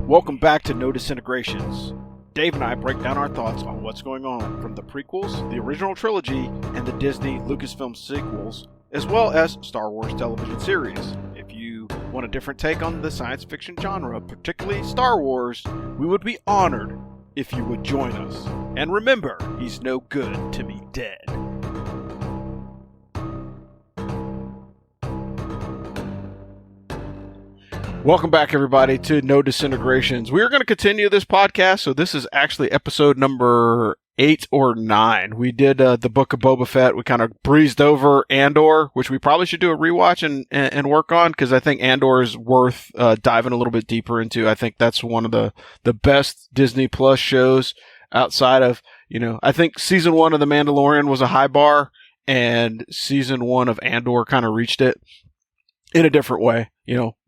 Welcome back to No Disintegrations. Dave and I break down our thoughts on what's going on from the prequels, the original trilogy, and the Disney Lucasfilm sequels, as well as Star Wars television series. If you want a different take on the science fiction genre, particularly Star Wars, we would be honored if you would join us. And remember, he's no good to me dead. Welcome back, everybody, to No Disintegrations. We are going to continue this podcast, so this is actually episode number 8 or 9. We did the Book of Boba Fett. We kind of breezed over Andor, which we probably should do a rewatch and work on, because I think Andor is worth diving a little bit deeper into. I think that's one of the best Disney Plus shows outside of, I think season 1 of The Mandalorian was a high bar, and season 1 of Andor kind of reached it in a different way.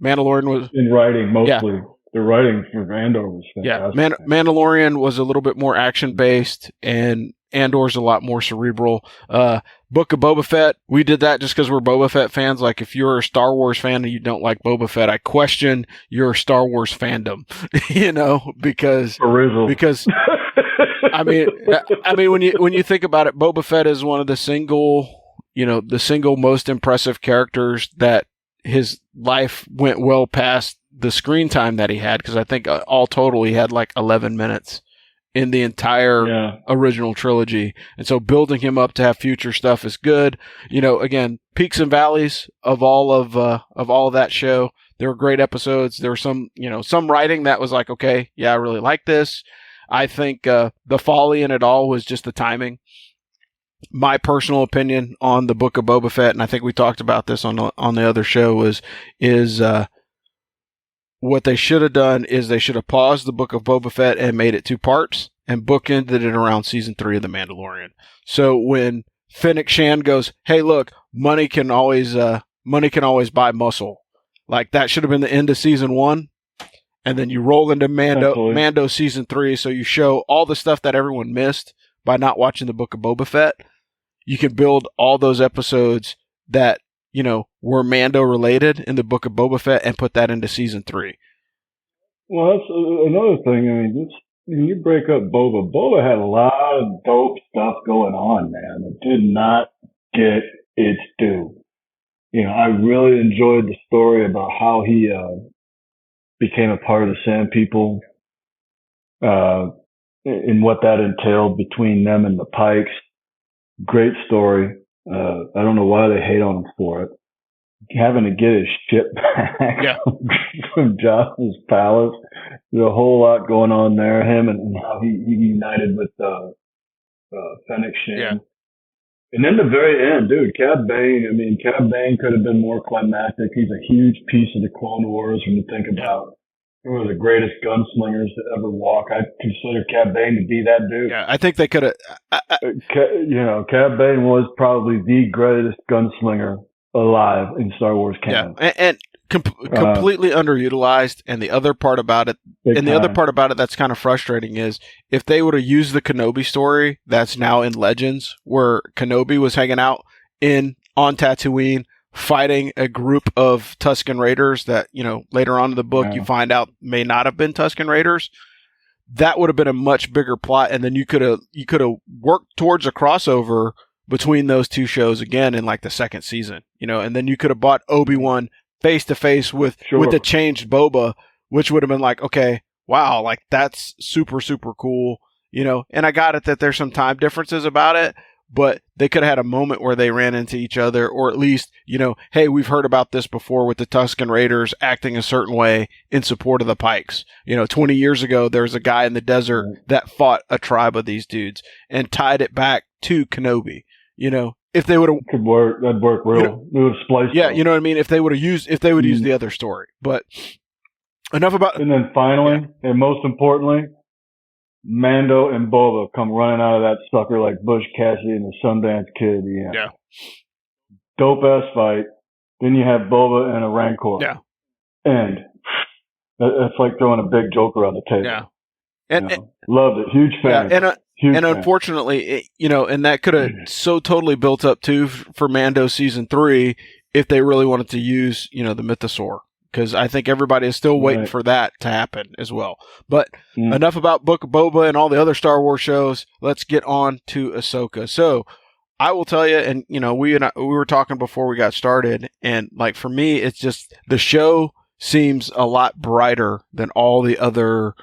Mandalorian was in writing mostly. Yeah. The writing for Andor was fantastic. Yeah, Mandalorian was a little bit more action based, and Andor's a lot more cerebral. Book of Boba Fett, we did that just because we're Boba Fett fans. Like, if you're a Star Wars fan and you don't like Boba Fett, I question your Star Wars fandom. Because I mean when you think about it, Boba Fett is one of the single most impressive characters that his life went well past the screen time that he had, because I think all total he had like 11 minutes in the entire original trilogy. And so building him up to have future stuff is good. Again, peaks and valleys of all of that show. There were great episodes. There were some writing that was like, okay, yeah, I really like this. I think the folly in it all was just the timing. My personal opinion on the Book of Boba Fett, and I think we talked about this on the other show, is what they should have done is they should have paused the Book of Boba Fett and made it 2 parts and bookended it around season 3 of The Mandalorian. So when Fennec Shand goes, "Hey, look, money can always buy muscle," like that should have been the end of season 1, and then you roll into Mando season 3, so you show all the stuff that everyone missed by not watching the Book of Boba Fett. You can build all those episodes that, were Mando related in the Book of Boba Fett and put that into season 3. Well, that's another thing. When you break up Boba had a lot of dope stuff going on, man. It did not get its due. I really enjoyed the story about how he became a part of the Sand People, and what that entailed between them and the Pikes. Great story. I don't know why they hate on him for it. Having to get his ship back from Jabba's palace. There's a whole lot going on there. Him and how he united with Fennec Shand. Yeah. And then the very end, dude, Cad Bane could have been more climactic. He's a huge piece of the Clone Wars when you think about who are the greatest gunslingers to ever walk. I consider Cad Bane to be that dude. Yeah, I think they could have. Cad Bane was probably the greatest gunslinger alive in Star Wars canon. Yeah, and completely underutilized. And the other part about it, that's kind of frustrating is if they would have used the Kenobi story that's now in Legends, where Kenobi was hanging out on Tatooine, fighting a group of Tusken Raiders that, later on in the book you find out may not have been Tusken Raiders. That would have been a much bigger plot, and then you could have worked towards a crossover between those two shows again in like the second season, and then you could have bought Obi-Wan face to face with the changed Boba, which would have been like, okay, wow, like that's super, super cool, and I got it that there's some time differences about it, but they could have had a moment where they ran into each other, or at least, hey, we've heard about this before with the Tusken Raiders acting a certain way in support of the Pikes. 20 years ago, there was a guy in the desert that fought a tribe of these dudes and tied it back to Kenobi. If they would have, could work, that'd work real. It would have spliced. Yeah, you know what I mean? If they would use the other story, but enough about. And then finally, and most importantly, Mando and Boba come running out of that sucker like Butch Cassidy and the Sundance Kid. Yeah. Dope ass fight. Then you have Boba and a Rancor. Yeah. And that's like throwing a big joker on the table. Yeah. And loved it. Huge fan. Yeah, and unfortunately, and that could have so totally built up too for Mando season 3 if they really wanted to use, the Mythosaur because I think everybody is still waiting for that to happen as well. But enough about Book of Boba and all the other Star Wars shows. Let's get on to Ahsoka. So I will tell you, and we were talking before we got started, and like for me, it's just the show seems a lot brighter than all the other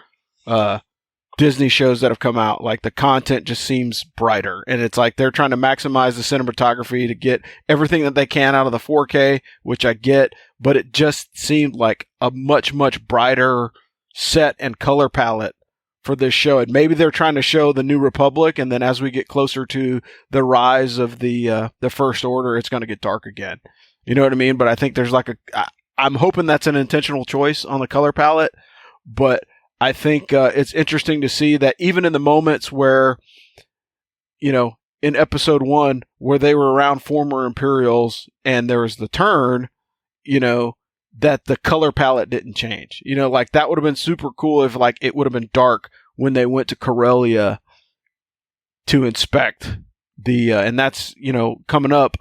Disney shows that have come out. Like the content just seems brighter, and it's like they're trying to maximize the cinematography to get everything that they can out of the 4K, which I get, but it just seemed like a much, much brighter set and color palette for this show. And maybe they're trying to show the New Republic, and then as we get closer to the rise of the First Order, it's going to get dark again. You know what I mean? But I think there's I'm hoping that's an intentional choice on the color palette, but I think it's interesting to see that even in the moments where, in episode 1, where they were around former Imperials and there was the turn, that the color palette didn't change. Like that would have been super cool if like it would have been dark when they went to Corellia to inspect and that's, coming up.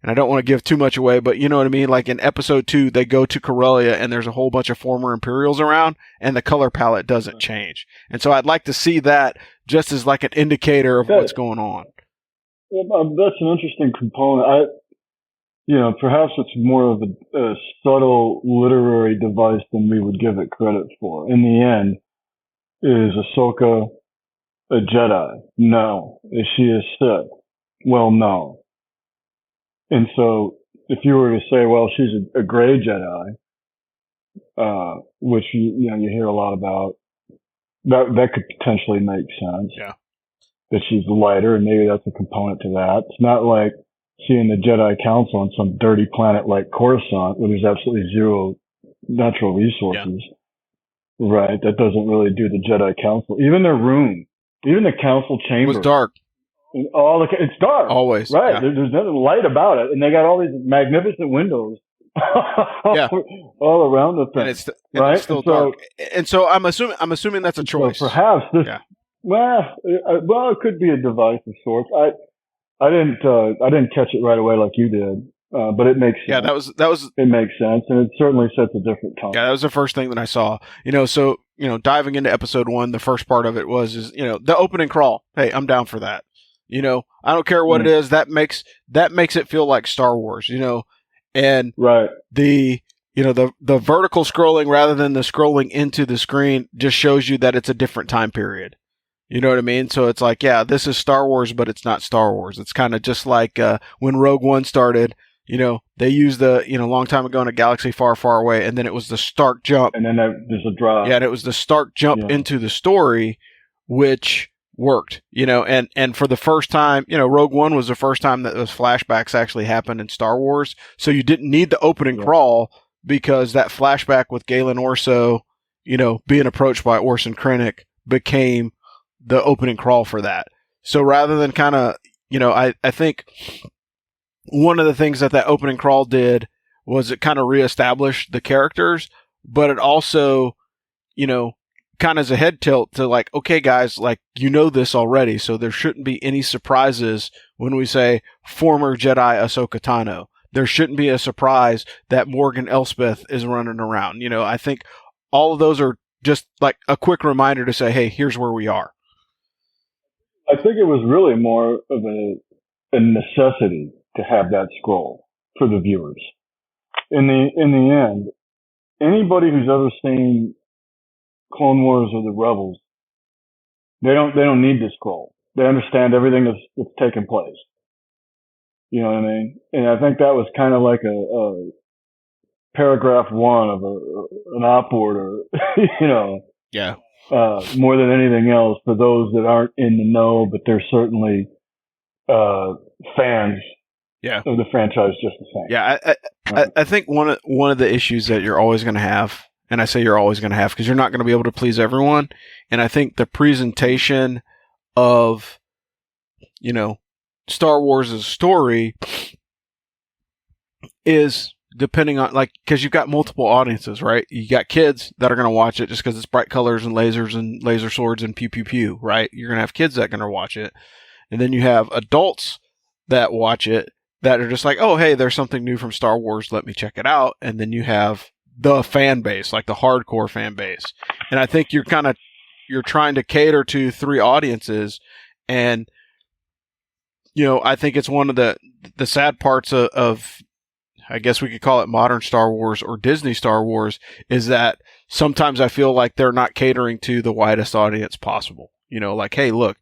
And I don't want to give too much away, but you know what I mean? Like in episode 2, they go to Corellia and there's a whole bunch of former Imperials around and the color palette doesn't change. And so I'd like to see that just as like an indicator of what's going on. That's an interesting component. Perhaps it's more of a subtle literary device than we would give it credit for. In the end, is Ahsoka a Jedi? No. Is she a Sith? Well, no. And so if you were to say, well, she's a gray Jedi, which you hear a lot about, that could potentially make sense. Yeah. That she's lighter, and maybe that's a component to that. It's not like seeing the Jedi Council on some dirty planet like Coruscant, where there's absolutely zero natural resources. Yeah. Right? That doesn't really do the Jedi Council. Even their room, even the council chamber. It was dark. It's dark. Always. Right. Yeah. There's nothing light about it. And they got all these magnificent windows all around the thing. And it's still dark. And so I'm assuming that's a choice. So perhaps this, it could be a device of sorts. I didn't catch it right away like you did. But it makes sense. Yeah, that was it makes sense, and it certainly sets a different tone. Yeah, that was the first thing that I saw. So diving into episode 1, the first part of it was the opening crawl. Hey, I'm down for that. I don't care what it is. That makes it feel like Star Wars. And right. The vertical scrolling rather than the scrolling into the screen just shows you that it's a different time period. You know what I mean? So it's like, yeah, this is Star Wars, but it's not Star Wars. It's kind of just like when Rogue One started. They used the, long time ago in a galaxy far, far away, and then it was the stark jump. And then there's a drop. Yeah, and it was the stark jump into the story, which worked, and for the first time, Rogue One was the first time that those flashbacks actually happened in Star Wars. So you didn't need the opening crawl because that flashback with Galen Orso, being approached by Orson Krennic became the opening crawl for that. So rather than kind of, I think one of the things that opening crawl did was it kind of reestablished the characters, but it also, kind of as a head tilt to like, okay, guys, like, this already, so there shouldn't be any surprises when we say former Jedi Ahsoka Tano. There shouldn't be a surprise that Morgan Elspeth is running around. I think all of those are just like a quick reminder to say, hey, here's where we are. I think it was really more of a necessity to have that scroll for the viewers. In the end, anybody who's ever seen Clone Wars or the Rebels, they don't need this scroll. They understand everything that's taken place. You know what I mean? And I think that was kind of like a paragraph 1 of an op order, Yeah. More than anything else for those that aren't in the know, but they're certainly fans of the franchise just the same. Yeah, I think one of the issues that you're always going to have, and I say you're always going to have because you're not going to be able to please everyone, and I think the presentation of, Star Wars' story is depending on, like, because you've got multiple audiences, right? You got kids that are going to watch it just because it's bright colors and lasers and laser swords and pew pew pew, right? You're going to have kids that are going to watch it. And then you have adults that watch it that are just like, oh, hey, there's something new from Star Wars. Let me check it out. And then you have the fan base, like the hardcore fan base. And I think you're trying to cater to 3 audiences. And, I think it's one of the sad parts of, I guess we could call it modern Star Wars or Disney Star Wars, is that sometimes I feel like they're not catering to the widest audience possible. Like, hey, look,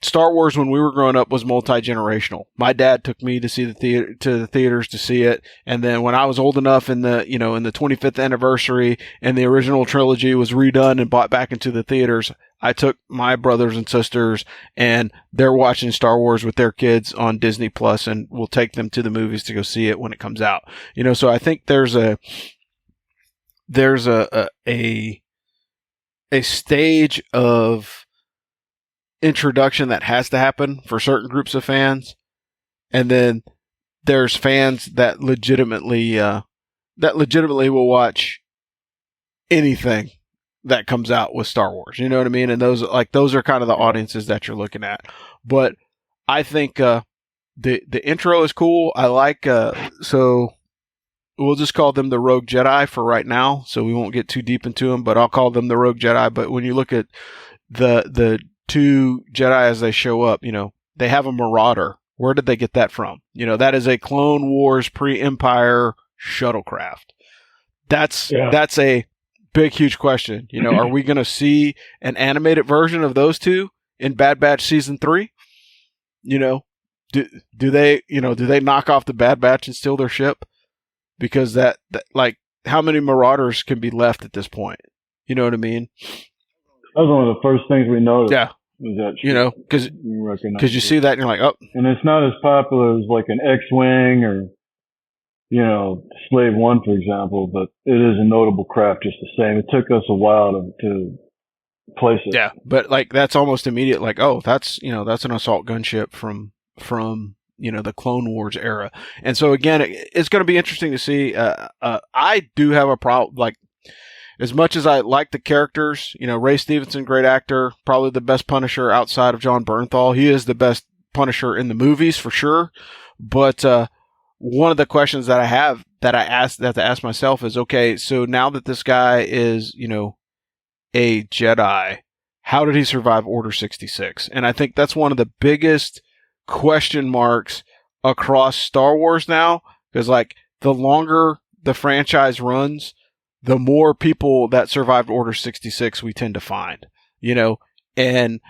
Star Wars when we were growing up was multi-generational. My dad took me to see the theaters to see it, and then when I was old enough in the 25th anniversary and the original trilogy was redone and brought back into the theaters, I took my brothers and sisters, and they're watching Star Wars with their kids on Disney Plus, and we'll take them to the movies to go see it when it comes out. So I think there's a stage of introduction that has to happen for certain groups of fans, and then there's fans that legitimately will watch anything that comes out with Star Wars. You know what I mean? And those are kind of the audiences that you're looking at. But I think the intro is cool. I like so we'll just call them the Rogue Jedi for right now, so we won't get too deep into them, but I'll call them the Rogue Jedi. But when you look at the 2 Jedi as they show up, they have a Marauder. Where did they get that from? That is a Clone Wars pre-Empire shuttlecraft. That's a big, huge question. Are we going to see an animated version of those 2 in Bad Batch season 3? Do they knock off the Bad Batch and steal their ship? Because that like, how many Marauders can be left at this point? You know what I mean? That was one of the first things we noticed. Yeah. Was that because you see that and you're like, oh. And it's not as popular as like an X-Wing or, Slave One, for example, but it is a notable craft just the same. It took us a while to place it. Yeah, but like that's almost immediate. Like, oh, that's an assault gunship from the Clone Wars era. And so again, it's going to be interesting to see. I do have a problem. Like, as much as I like the characters, Ray Stevenson, great actor, probably the best Punisher outside of John Bernthal. He is the best Punisher in the movies for sure. But one of the questions that I have that I have to ask myself is, okay, so now that this guy is, a Jedi, how did he survive Order 66? And I think that's one of the biggest question marks across Star Wars now, because like the longer the franchise runs, the more people that survived Order 66 we tend to find, and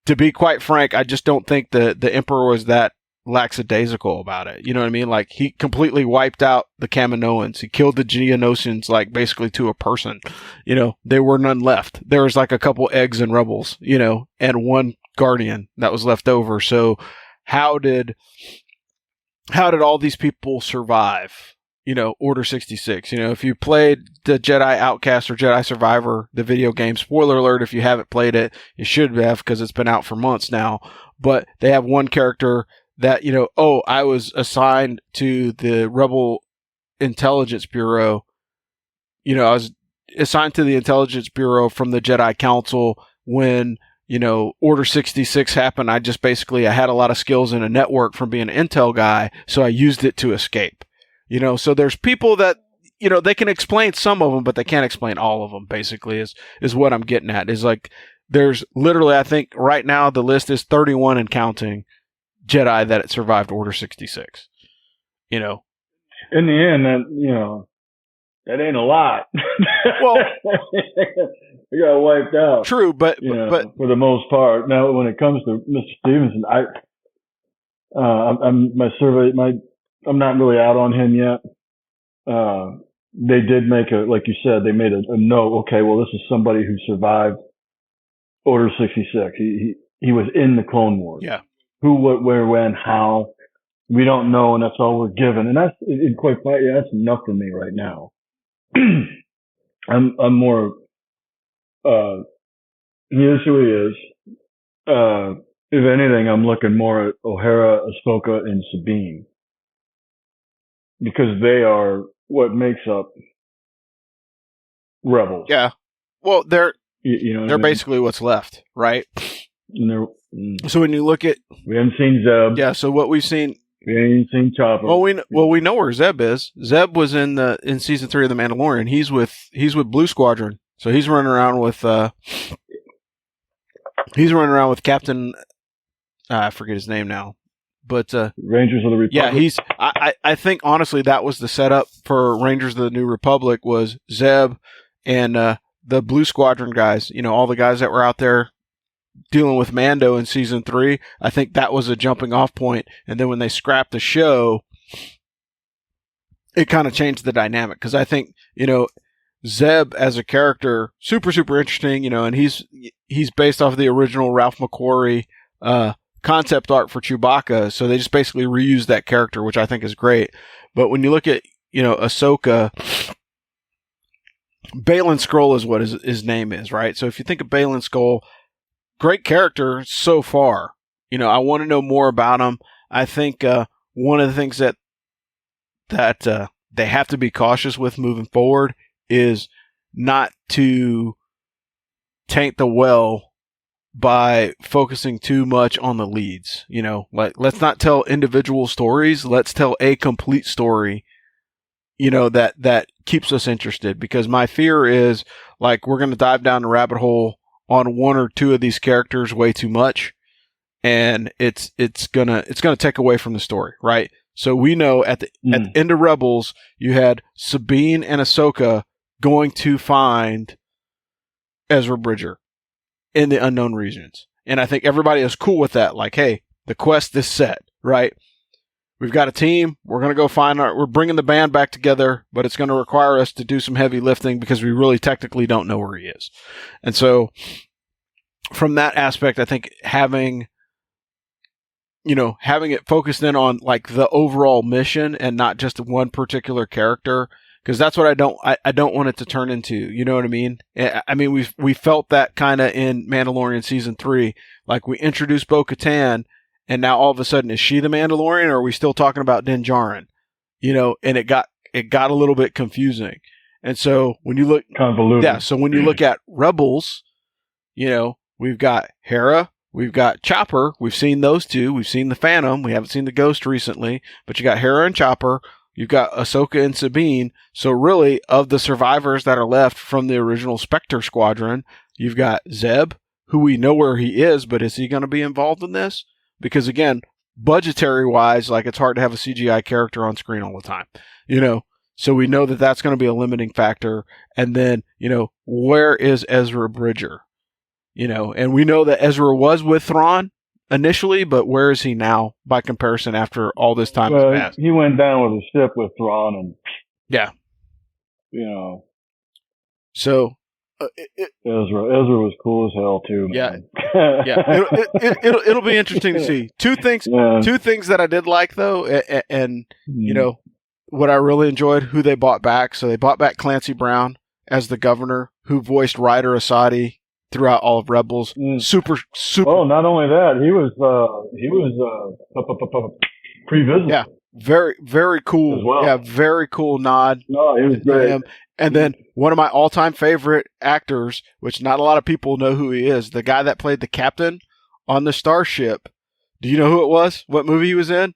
to be quite frank, I just don't think the Emperor was that lackadaisical about it. You know what I mean? Like, he completely wiped out the Kaminoans. He killed the Geonosians, like, basically to a person. There were none left. There was like a couple eggs and rebels, and one Guardian that was left over. So how did all these people survive? Order 66. If you played the Jedi Outcast or Jedi Survivor, the video game, spoiler alert, if you haven't played it, you should have, because it's been out for months now. But they have one character that, I was assigned to the Rebel Intelligence Bureau. I was assigned to the Intelligence Bureau from the Jedi Council when, Order 66 happened. I had a lot of skills in a network from being an intel guy, so I used it to escape. So there's people that, they can explain some of them, but they can't explain all of them, basically, is what I'm getting at. Is like, there's literally, I think right now the list is 31 and counting Jedi that survived Order 66. In the end, that ain't a lot. Well, we got wiped out. True, but for the most part. Now, when it comes to Mr. Stevenson, I'm not really out on him yet. They did make like you said, they made a note. Okay, well, this is somebody who survived Order 66. He was in the Clone Wars. Yeah. Who, what, where, when, how, we don't know, and that's all we're given. And that's, quite frankly, that's enough for me right now. I'm more, here's who he is. If anything, I'm looking more at O'Hara, Ahsoka, and Sabine. Because they are what makes up Rebels. Yeah. Well, they're basically what's left, right? So when you look at... We haven't seen Zeb. Yeah, so what we've seen... We ain't seen Chopper. Well, we know where Zeb is. Zeb was in season 3 of The Mandalorian. He's with Blue Squadron, so he's running around with Captain. I forget his name now, but Rangers of the Republic. Yeah, I think honestly that was the setup for Rangers of the New Republic was Zeb and the Blue Squadron guys. You know, all the guys that were out there dealing with Mando in season 3. I think that was a jumping off point. And then when they scrapped the show, it kind of changed the dynamic. Because I think, you know, Zeb as a character, super, super interesting, you know, and he's based off of the original Ralph McQuarrie concept art for Chewbacca. So they just basically reused that character, which I think is great. But when you look at, you know, Ahsoka, Baylan Skoll is what his name is, right? So if you think of Baylan Skoll, great character so far. You know, I want to know more about him. I think one of the things that they have to be cautious with moving forward is not to taint the well by focusing too much on the leads. You know, like let's not tell individual stories. Let's tell a complete story. You know, that keeps us interested, because my fear is like we're going to dive down the rabbit hole on one or two of these characters way too much, and it's gonna take away from the story, right? So we know at the end of Rebels, you had Sabine and Ahsoka going to find Ezra Bridger in the unknown regions, and I think everybody is cool with that. Like, hey, the quest is set, right? We've got a team. We're going to go we're bringing the band back together, but it's going to require us to do some heavy lifting because we really technically don't know where he is. And so from that aspect, I think having it focused in on like the overall mission and not just one particular character, because that's what I don't want it to turn into. You know what I mean? I mean, we felt that kind of in Mandalorian season 3. Like we introduced Bo-Katan, and now all of a sudden, is she the Mandalorian, or are we still talking about Din Djarin? You know, and it got a little bit confusing. And so when you look convoluted, yeah. So when you look at Rebels, you know, we've got Hera, we've got Chopper. We've seen those two. We've seen the Phantom. We haven't seen the Ghost recently, but you got Hera and Chopper. You've got Ahsoka and Sabine. So really, of the survivors that are left from the original Spectre Squadron, you've got Zeb, who we know where he is, but is he going to be involved in this? Because again, budgetary wise, like it's hard to have a CGI character on screen all the time, you know? So we know that that's going to be a limiting factor. And then, you know, where is Ezra Bridger? You know, and we know that Ezra was with Thrawn initially, but where is he now by comparison after all this time has passed? He went down with a ship with Thrawn and yeah, you know. So Ezra was cool as hell too, man. Yeah. It'll be interesting to see. Two things that I did like though, and you know what I really enjoyed, who they bought back. So they bought back Clancy Brown as the governor, who voiced Ryder Asadi throughout all of Rebels. Super. Oh, not only that, he was pre-visitor. Yeah, very, very cool. As well. Yeah, very cool nod. No, he was great. And then one of my all-time favorite actors, which not a lot of people know who he is, the guy that played the captain on the starship. Do you know who it was? What movie he was in?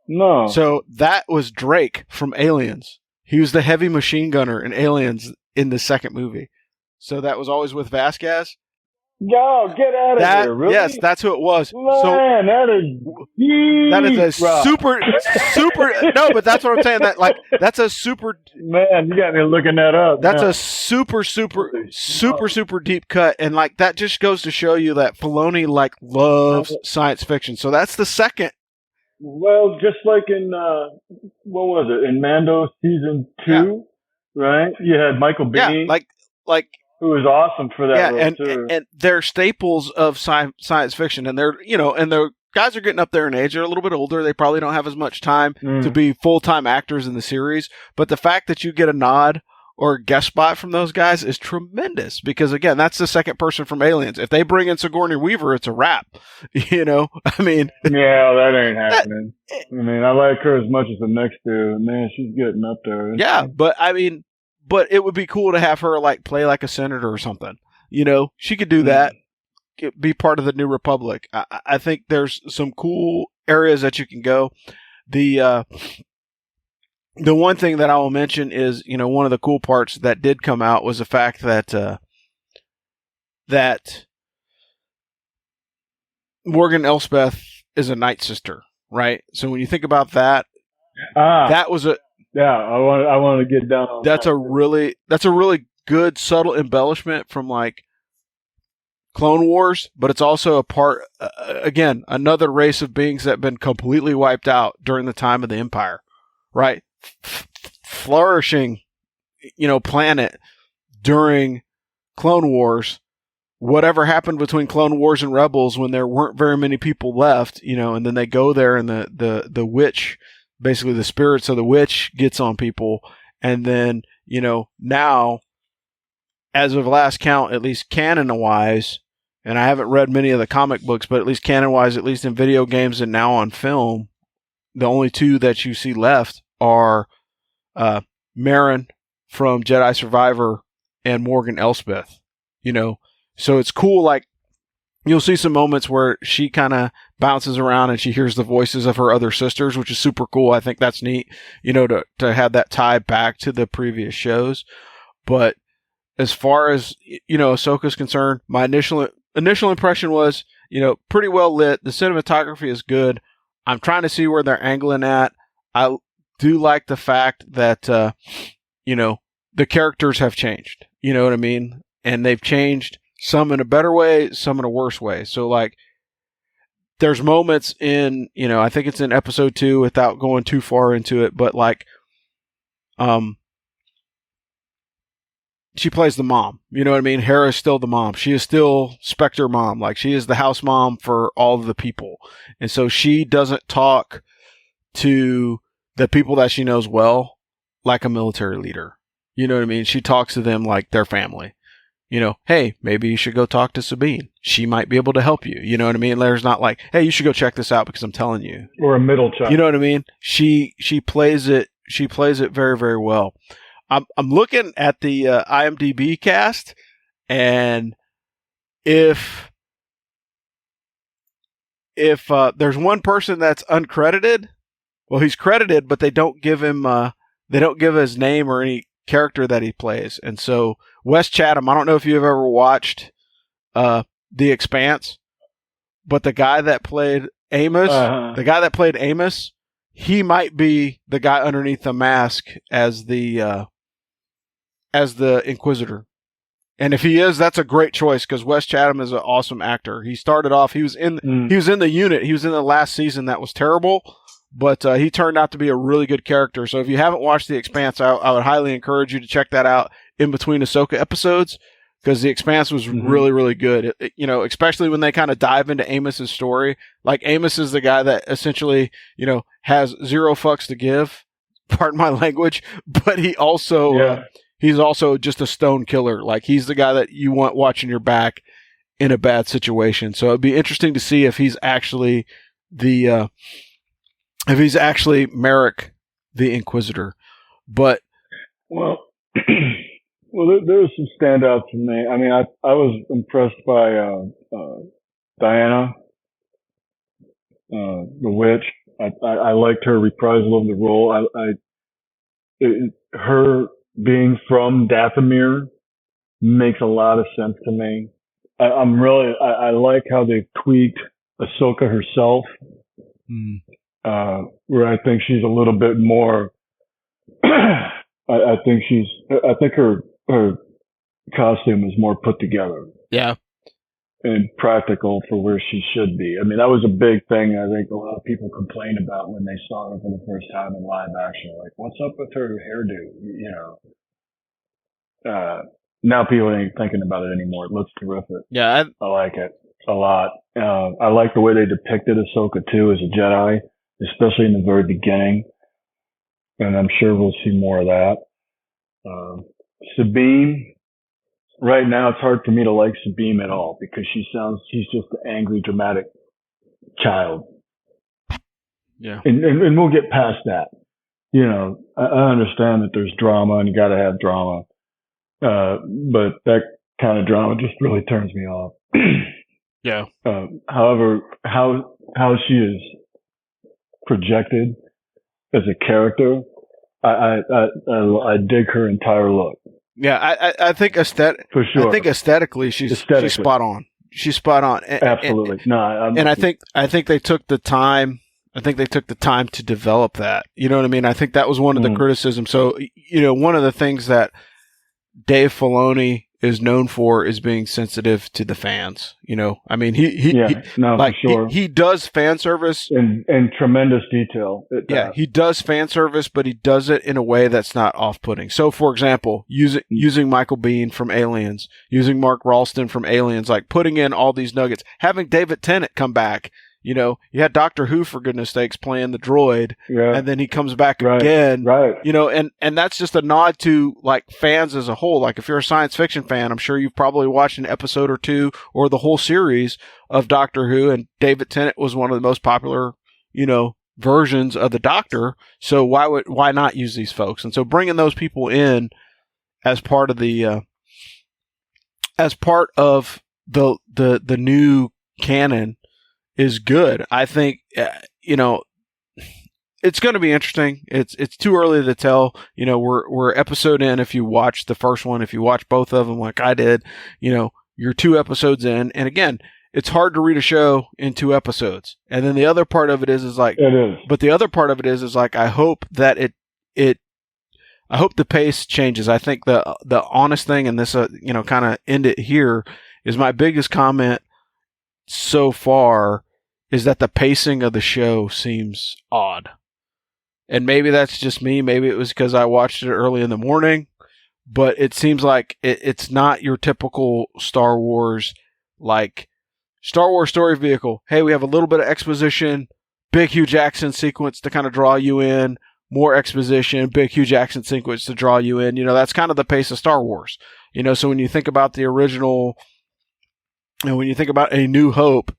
No. So that was Drake from Aliens. He was the heavy machine gunner in Aliens in the second movie. So that was always with Vasquez. Yo, get out of here! Really? Yes, that's who it was. Man, so that is a super. No, but that's what I'm saying. That's a super. Man, you got me looking that up. That's a super deep cut, and like that just goes to show you that Filoni like loves science fiction. So that's the second. Well, just like in what was it in Mando season 2, right? You had Michael Biehn. Yeah, like. Who was awesome for that role too. And they're staples of science fiction, and the guys are getting up there in age. They're a little bit older. They probably don't have as much time to be full-time actors in the series. But the fact that you get a nod or a guest spot from those guys is tremendous, because again, that's the second person from Aliens. If they bring in Sigourney Weaver, it's a wrap. You know, I mean, yeah, that ain't happening. I mean, I like her as much as the next two. Man, she's getting up there. Yeah, but I mean. But it would be cool to have her like play like a senator or something. You know, she could do that, be part of the New Republic. I think there's some cool areas that you can go. The one thing that I will mention is, one of the cool parts that did come out was the fact that that Morgan Elsbeth is a Night Sister, right? So when you think about that, that was a I want to get down on that's a really good subtle embellishment from like Clone Wars, but it's also a part again, another race of beings that have been completely wiped out during the time of the Empire, right? Flourishing, planet during Clone Wars. Whatever happened between Clone Wars and Rebels when there weren't very many people left, and then they go there and the witch, basically the spirits of the witch gets on people. And then, now, as of last count, at least canon-wise, and I haven't read many of the comic books, but at least canon-wise, at least in video games and now on film, the only two that you see left are Marin from Jedi Survivor and Morgan Elsbeth, So it's cool, like, you'll see some moments where she kind of bounces around and she hears the voices of her other sisters, which is super cool. I think that's neat, to have that tie back to the previous shows. But as far as, Ahsoka's concerned, my initial impression was, pretty well lit. The cinematography is good. I'm trying to see where they're angling at. I do like the fact that, the characters have changed. You know what I mean? And they've changed. Some in a better way, some in a worse way. So, like, there's moments in, I think it's in episode 2 without going too far into it, but, like, she plays the mom. You know what I mean? Hera's still the mom. She is still Spectre mom. Like, she is the house mom for all of the people. And so she doesn't talk to the people that she knows well like a military leader. You know what I mean? She talks to them like their family. Hey, maybe you should go talk to Sabine. She might be able to help you. You know what I mean? There's not like, hey, you should go check this out because I'm telling you. Or a middle child. You know what I mean? She plays it. She plays it very, very well. I'm looking at the IMDb cast, and if there's one person that's uncredited, well, he's credited, but they don't give him his name or any character that he plays. And so Wes Chatham, I don't know if you've ever watched The Expanse, but the guy that played Amos, he might be the guy underneath the mask as the Inquisitor. And if he is, that's a great choice because Wes Chatham is an awesome actor. He started off, he was in the unit. He was in the last season that was terrible, but he turned out to be a really good character. So if you haven't watched The Expanse, I would highly encourage you to check that out in between Ahsoka episodes because The Expanse was really, really good. Especially when they kind of dive into Amos's story. Like, Amos is the guy that essentially, has zero fucks to give. Pardon my language, but he also he's also just a stone killer. Like, he's the guy that you want watching your back in a bad situation. So it'd be interesting to see if he's actually Merrick the Inquisitor. But there was some standouts for me. I mean, I was impressed by Diana, the witch. I liked her reprisal of the role. Her being from Dathomir makes a lot of sense to me. I like how they tweaked Ahsoka herself, where I think she's a little bit more. I think her costume is more put together. Yeah. And practical for where she should be. I mean, that was a big thing I think a lot of people complained about when they saw her for the first time in live action. Like, what's up with her hairdo? Now people ain't thinking about it anymore. It looks terrific. Yeah. I like it a lot. I like the way they depicted Ahsoka too as a Jedi, especially in the very beginning. And I'm sure we'll see more of that. Sabine, right now it's hard for me to like Sabine at all because she's just an angry, dramatic child. Yeah. And we'll get past that. I understand that there's drama and you gotta have drama. But that kind of drama just really turns me off. Yeah. However, how she is projected as a character, I dig her entire look. Yeah, I think for sure. I think aesthetically she's spot on. She's spot on. Absolutely. I think they took the time. I think they took the time to develop that. You know what I mean? I think that was one of the criticisms. So, one of the things that Dave Filoni is known for is being sensitive to the fans. I mean, for sure. He does fan service in tremendous detail. He does fan service, but he does it in a way that's not off-putting. So, for example, using Michael Biehn from Aliens, using Mark Ralston from Aliens, like putting in all these nuggets, having David Tennant come back. You had Doctor Who, for goodness sakes, playing the droid, and then he comes back again. Right. And that's just a nod to like fans as a whole. Like if you're a science fiction fan, I'm sure you've probably watched an episode or two or the whole series of Doctor Who, and David Tennant was one of the most popular, versions of the Doctor. So why not use these folks? And so bringing those people in as part of the new canon is good. I think, it's going to be interesting. It's too early to tell. We're episode in. If you watch the first one, if you watch both of them like I did, you're 2 episodes in. And again, it's hard to read a show in 2 episodes. And then the other part of it is like, it is. But the other part of it is like, I hope that I hope the pace changes. I think the honest thing, and this, kind of end it here, is my biggest comment so far is that the pacing of the show seems odd. And maybe that's just me. Maybe it was because I watched it early in the morning, but it seems like it's not your typical Star Wars story vehicle. Hey, we have a little bit of exposition, big Hugh Jackson sequence to kind of draw you in, more exposition, big Hugh Jackson sequence to draw you in. That's kind of the pace of Star Wars. So when you think about the original, and when you think about A New Hope,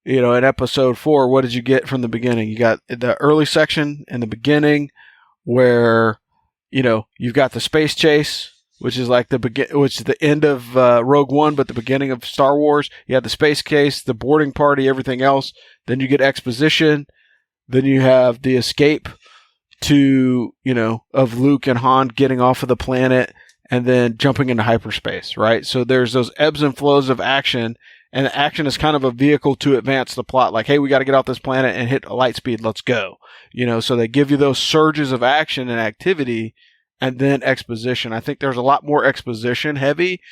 in episode 4, what did you get from the beginning? You got the early section in the beginning where, you've got the space chase, which is like which is the end of Rogue One, but the beginning of Star Wars. You have the space case, the boarding party, everything else. Then you get exposition. Then you have the escape of Luke and Han getting off of the planet and then jumping into hyperspace, right? So there's those ebbs and flows of action. And the action is kind of a vehicle to advance the plot. Like, hey, we got to get off this planet and hit light speed. Let's go. So they give you those surges of action and activity and then exposition. I think there's a lot more exposition heavy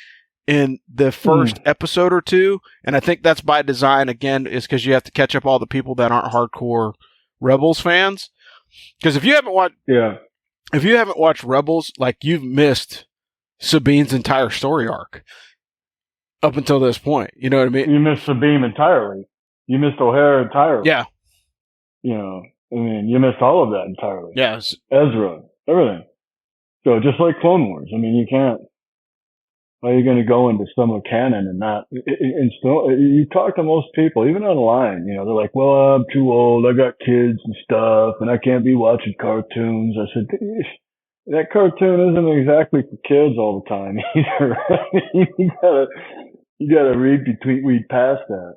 in the first episode or 2. And I think that's by design, again, is because you have to catch up all the people that aren't hardcore Rebels fans. Because if you haven't watched Rebels, like you've missed Sabine's entire story arc. Up until this point, you know what I mean? You missed Sabine entirely. You missed O'Hara entirely. Yeah. You missed all of that entirely. Yes. Ezra, everything. So just like Clone Wars, you can't. How are you going to go into some of canon and not? And still, you talk to most people, even online. They're like, "Well, I'm too old. I got kids and stuff, and I can't be watching cartoons." I said, that cartoon isn't exactly for kids all the time either. You gotta read past that.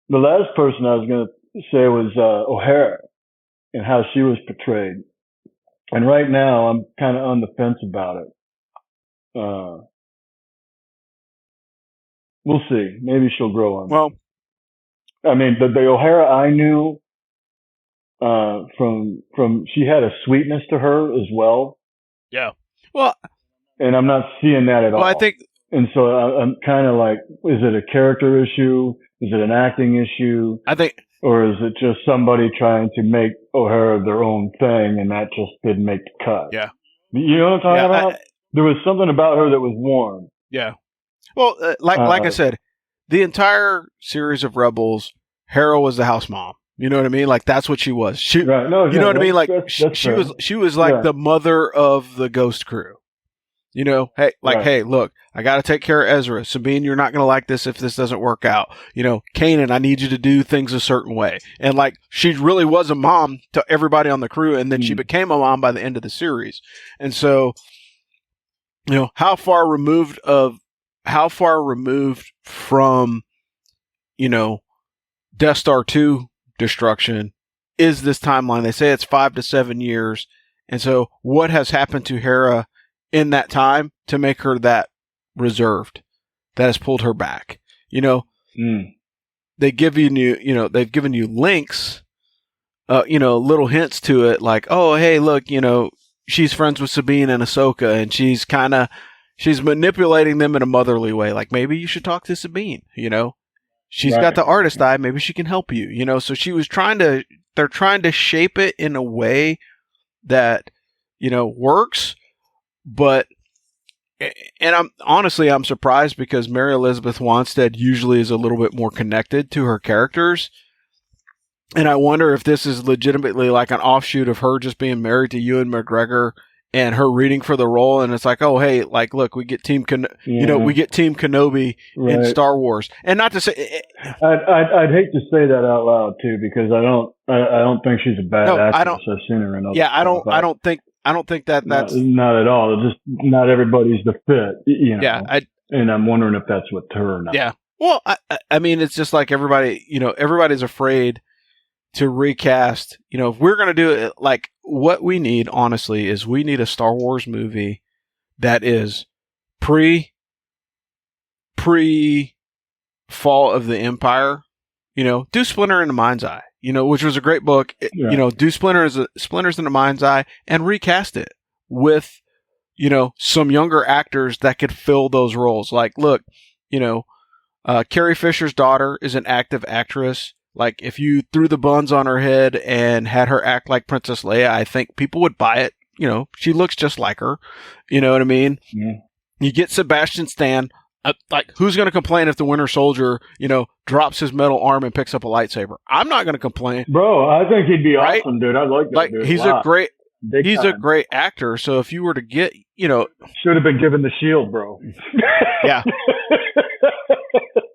The last person I was gonna say was O'Hara and how she was portrayed. And right now I'm kind of on the fence about it. We'll see. Maybe she'll grow on. Well, the O'Hara I knew from she had a sweetness to her as well. Yeah. Well, and I'm not seeing that at all. I think. And so I'm kind of like, is it a character issue? Is it an acting issue? I think. Or is it just somebody trying to make O'Hara their own thing and that just didn't make the cut? Yeah. You know what I'm talking about? There was something about her that was warm. Yeah. Well, like I said, the entire series of Rebels, Hera was the house mom. You know what I mean? Like that's what she was. Right. No, you know what I mean? Like that's she was like the mother of the Ghost crew. Hey, look, I got to take care of Ezra. Sabine, you're not going to like this if this doesn't work out. Kanan, I need you to do things a certain way. And like, she really was a mom to everybody on the crew. And then she became a mom by the end of the series. And so, how far removed from, Death Star 2 destruction is this timeline? They say it's 5 to 7 years. And so what has happened to Hera in that time to make her that reserved, that has pulled her back? They give they've given you links, little hints to it, like, oh, hey, look, she's friends with Sabine and Ahsoka, and she's manipulating them in a motherly way. Like, maybe you should talk to Sabine, she's got the artist eye. Maybe she can help you, so she was they're trying to shape it in a way that, works, and I'm surprised because Mary Elizabeth Wanstead usually is a little bit more connected to her characters. And I wonder if this is legitimately like an offshoot of her just being married to Ewan McGregor and her reading for the role. And it's like, oh, hey, like, look, we get Team Kenobi in Star Wars. And not to say, I'd hate to say that out loud too, because I don't think she's a bad actress. I've seen her in other stuff. I don't think that's not at all. It's just not everybody's the fit, Yeah, and I'm wondering if that's with her or not. Yeah. Well, I mean, it's just like everybody, everybody's afraid to recast. If we're going to do it, like, what we need, honestly, is we need a Star Wars movie that is pre Fall of the Empire. Do Splinter in the Mind's Eye, which was a great book. Yeah. Do Splinters in the Mind's Eye and recast it with, some younger actors that could fill those roles. Like, look, Carrie Fisher's daughter is an active actress. Like, if you threw the buns on her head and had her act like Princess Leia, I think people would buy it. She looks just like her. You know what I mean? Yeah. You get Sebastian Stan. Like, who's going to complain if the Winter Soldier, drops his metal arm and picks up a lightsaber? I'm not going to complain. Bro, I think he'd be awesome, dude. I like that. Like, dude. He's a great actor. So if you were to get, should have been given the shield, bro. Yeah.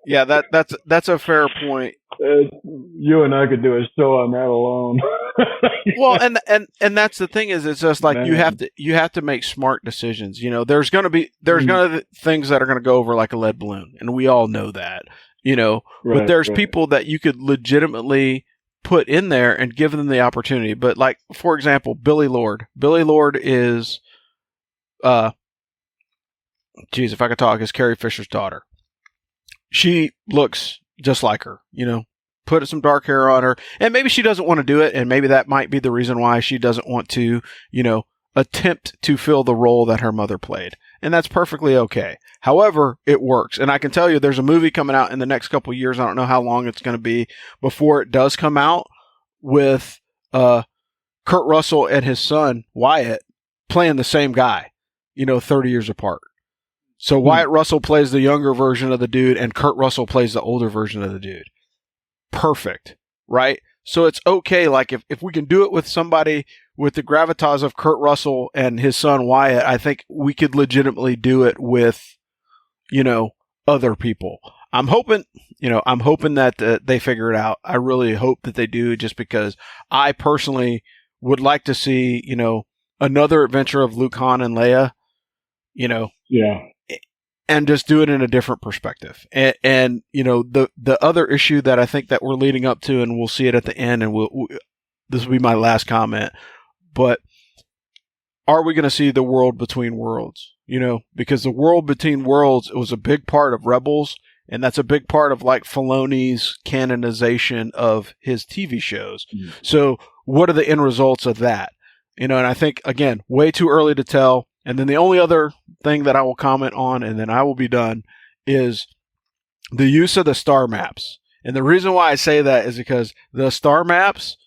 Yeah, that's a fair point. You and I could do a show on that alone. Well, and that's the thing is, it's just like, man, you have to make smart decisions. There's gonna be things that are gonna go over like a lead balloon, and we all know that. But there's people that you could legitimately put in there and give them the opportunity. But, like, for example, Billie Lourd. Billie Lourd is, if I could talk, is Carrie Fisher's daughter. She looks just like her, put some dark hair on her, and maybe she doesn't want to do it. And maybe that might be the reason why she doesn't want to, attempt to fill the role that her mother played. And that's perfectly okay. However, it works. And I can tell you there's a movie coming out in the next couple of years. I don't know how long it's going to be before it does come out, with Kurt Russell and his son Wyatt playing the same guy, 30 years apart. So Wyatt Russell plays the younger version of the dude, and Kurt Russell plays the older version of the dude. Perfect, right? So it's okay. Like, if we can do it with somebody with the gravitas of Kurt Russell and his son Wyatt, I think we could legitimately do it with, other people. I'm hoping that they figure it out. I really hope that they do, just because I personally would like to see, another adventure of Luke, Han, and Leia, Yeah. And just do it in a different perspective. And the other issue that I think that we're leading up to, and we'll see it at the end, and this will be my last comment, but are we going to see the world between worlds? Because the world between worlds was a big part of Rebels, and that's a big part of, like, Filoni's canonization of his TV shows. Mm-hmm. So what are the end results of that? And I think, again, way too early to tell. And then the only other thing that I will comment on, and then I will be done, is the use of the star maps. And the reason why I say that is because the star maps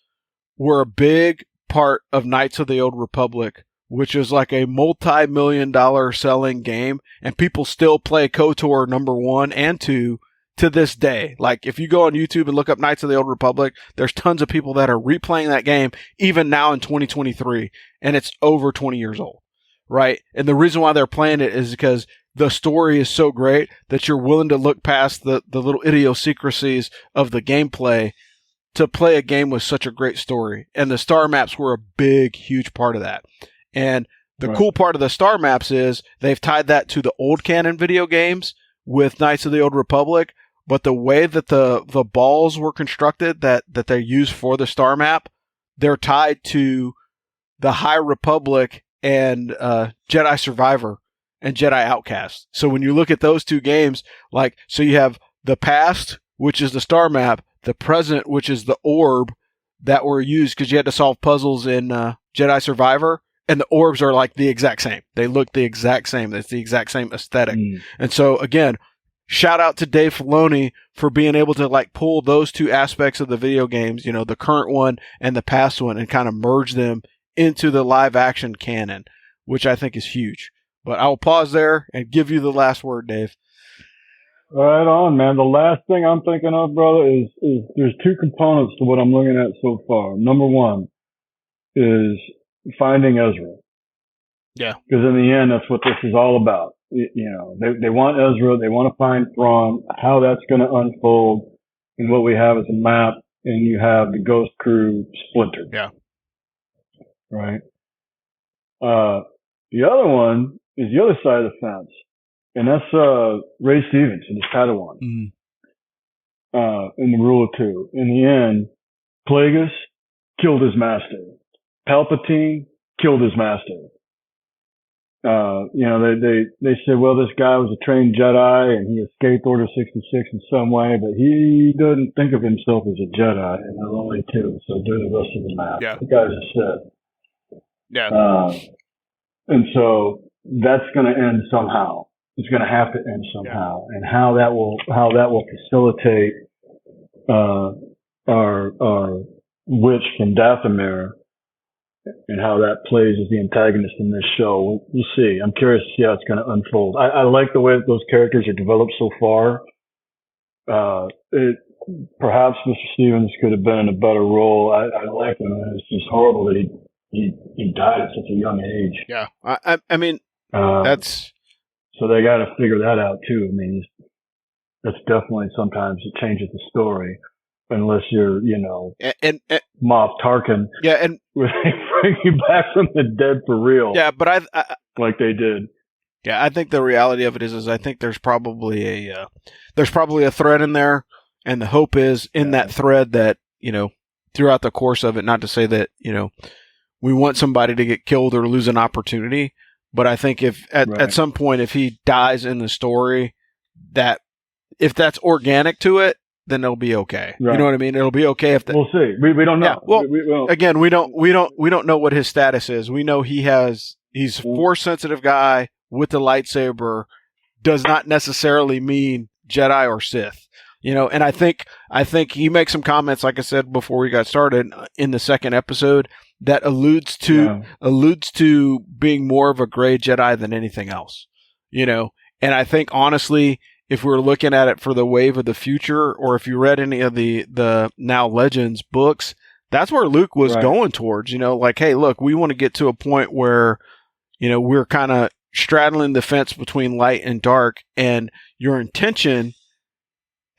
were a big part of Knights of the Old Republic, which is like a multi-million-dollar selling game, and people still play KOTOR number 1 and 2 to this day. Like, if you go on YouTube and look up Knights of the Old Republic, there's tons of people that are replaying that game even now in 2023, and it's over 20 years old. Right? And the reason why they're playing it is because the story is so great that you're willing to look past the little idiosyncrasies of the gameplay to play a game with such a great story. And the star maps were a big, huge part of that. And the cool part of the star maps is they've tied that to the old canon video games with Knights of the Old Republic, but the way that the balls were constructed that they use for the star map they're tied to the High Republic and Jedi Survivor and Jedi Outcast. So when you look at those two games, like, so you have the past, which is the star map, the present, which is the orb that were used because you had to solve puzzles in Jedi Survivor, and the orbs are like the exact same. They look the exact same. It's the exact same aesthetic. And so again, shout out to Dave Filoni for being able to like pull those two aspects of the video games, you know, the current one and the past one, and kind of merge them into the live action canon, which I think is huge. But I'll pause there and give you the last word, Dave. Right on, man. The last thing I'm thinking of, brother, is there's two components to what I'm looking at so far. Number one is finding Ezra. Yeah. Because in the end, that's what this is all about. You know, they want Ezra, they want to find Thrawn, how that's going to unfold. And what we have is a map, and you have the Ghost Crew splintered. Yeah. Right. The other one is the other side of the fence. And that's Ray Stevens and his Padawan. In the Rule of Two. In the end, Plagueis killed his master. Palpatine killed his master. You know, they said, well, this guy was a trained Jedi and he escaped Order 66 in some way, but he doesn't think of himself as a Jedi, and there are only two, so do the rest of the math. Yeah. The guy's a Sith. Yeah. And so that's going to end somehow. It's going to have to end somehow, and how that will facilitate our witch from Dathomir, and how that plays as the antagonist in this show. We'll see. I'm curious to see how it's going to unfold. I like the way that those characters are developed so far. Perhaps Mr. Stevens could have been in a better role. I like him. It's just horrible that he died at such a young age. Yeah. I mean, that's... So they got to figure that out too. I mean, that's definitely sometimes it changes the story, unless you're, you know, and Moff Tarkin. Yeah, and bring you back from the dead for real. Yeah, but I like they did. Yeah, I think the reality of it is I think there's probably a thread in there, and the hope is in that thread that, you know, throughout the course of it, not to say that, you know, we want somebody to get killed or lose an opportunity. But I think if at some point, if he dies in the story, that if that's organic to it, then it'll be okay. Right. You know what I mean? It'll be okay if we'll see. We don't know. Yeah, well, again, we don't know what his status is. We know he's a force sensitive guy with the lightsaber. Does not necessarily mean Jedi or Sith. You know, and I think he makes some comments, like I said before we got started, in the second episode, that alludes to being more of a gray Jedi than anything else. You know, and I think honestly, if we're looking at it for the wave of the future, or if you read any of the Now Legends books, that's where Luke was going towards. You know, like, hey, look, we want to get to a point where, you know, we're kind of straddling the fence between light and dark, and your intention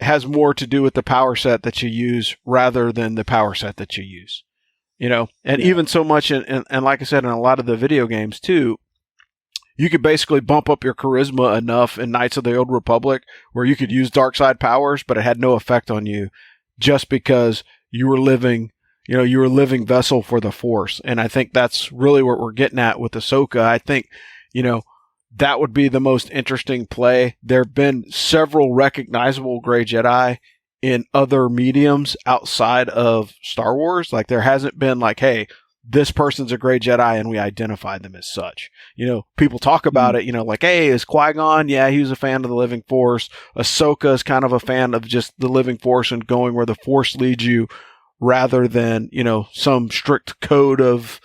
has more to do with the power set that you use rather than the power set that you use, you know, and even so much. And like I said, in a lot of the video games too, you could basically bump up your charisma enough in Knights of the Old Republic where you could use dark side powers, but it had no effect on you just because you were living vessel for the Force. And I think that's really what we're getting at with Ahsoka. I think, you know, that would be the most interesting play. There have been several recognizable gray Jedi in other mediums outside of Star Wars. Like, there hasn't been like, hey, this person's a gray Jedi and we identify them as such. You know, people talk about it, you know, like, hey, is Qui-Gon? Yeah, he was a fan of the living Force. Ahsoka is kind of a fan of just the living Force and going where the Force leads you rather than, you know, some strict code of,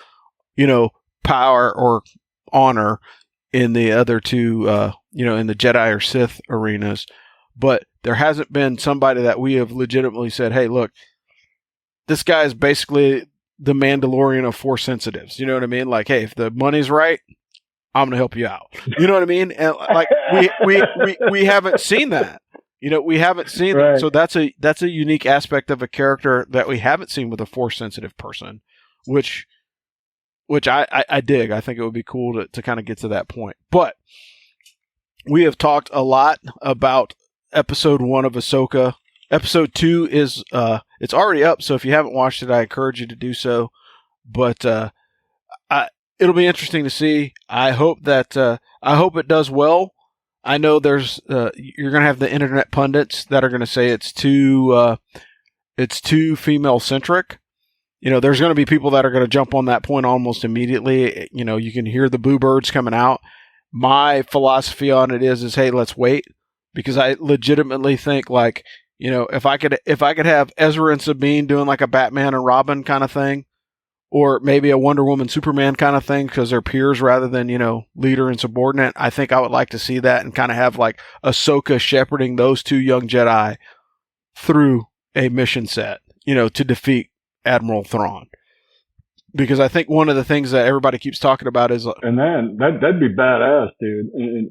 you know, power or honor in the other two, you know, in the Jedi or Sith arenas. But there hasn't been somebody that we have legitimately said, hey, look, this guy is basically the Mandalorian of Force sensitives. You know what I mean? Like, hey, if the money's right, I'm going to help you out. You know what I mean? And like, we haven't seen that. You know, we haven't seen that. So that's a unique aspect of a character that we haven't seen with a Force sensitive person, which I dig. I think it would be cool to kind of get to that point. But we have talked a lot about episode 1 of Ahsoka. Episode 2 is it's already up, so if you haven't watched it, I encourage you to do so. but it'll be interesting to see. I hope it does well. I know there's you're gonna have the internet pundits that are gonna say it's too female centric. There's going to be people that are going to jump on that point almost immediately. You can hear the boo birds coming out. My philosophy on it is hey, let's wait, because I legitimately think if I could have Ezra and Sabine doing like a Batman and Robin kind of thing, or maybe a Wonder Woman Superman kind of thing, because they're peers rather than leader and subordinate. I think I would like to see that and kind of have like Ahsoka shepherding those two young Jedi through a mission set, to defeat Admiral Thrawn. Because I think one of the things that everybody keeps talking about is, and then that'd be badass, dude. And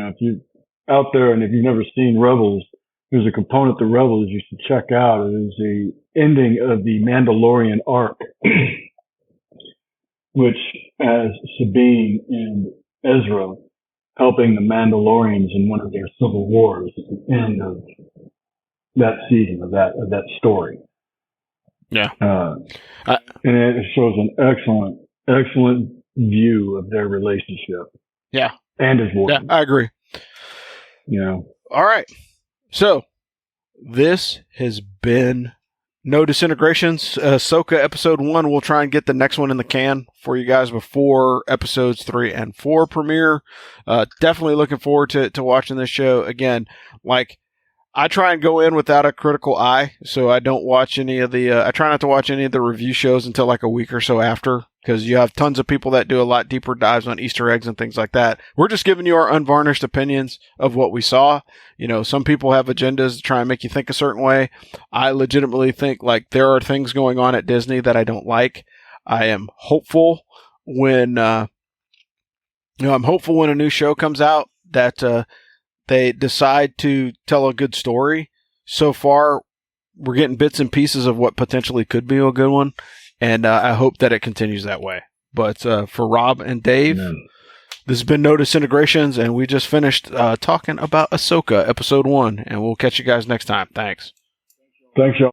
if you out there and if you've never seen Rebels, there's a component to Rebels you should check out. It is the ending of the Mandalorian arc, which has Sabine and Ezra helping the Mandalorians in one of their civil wars at the end of that season of that story. Yeah. And it shows an excellent view of their relationship. Yeah. And his war. Yeah, I agree. All right. So this has been No Disintegrations, Ahsoka episode 1. We'll try and get the next one in the can for you guys before episodes 3 and 4 premiere. Definitely looking forward to watching this show again. I try and go in without a critical eye, so I don't watch any of the, I try not to watch any of the review shows until like a week or so after, because you have tons of people that do a lot deeper dives on Easter eggs and things like that. We're just giving you our unvarnished opinions of what we saw. Some people have agendas to try and make you think a certain way. I legitimately think there are things going on at Disney that I don't like. I am hopeful when, I'm hopeful when a new show comes out that, they decide to tell a good story. So far, we're getting bits and pieces of what potentially could be a good one, and I hope that it continues that way. But for Rob and Dave, this has been No Disintegrations, and we just finished talking about Ahsoka, Episode 1, and we'll catch you guys next time. Thanks. Thanks, y'all.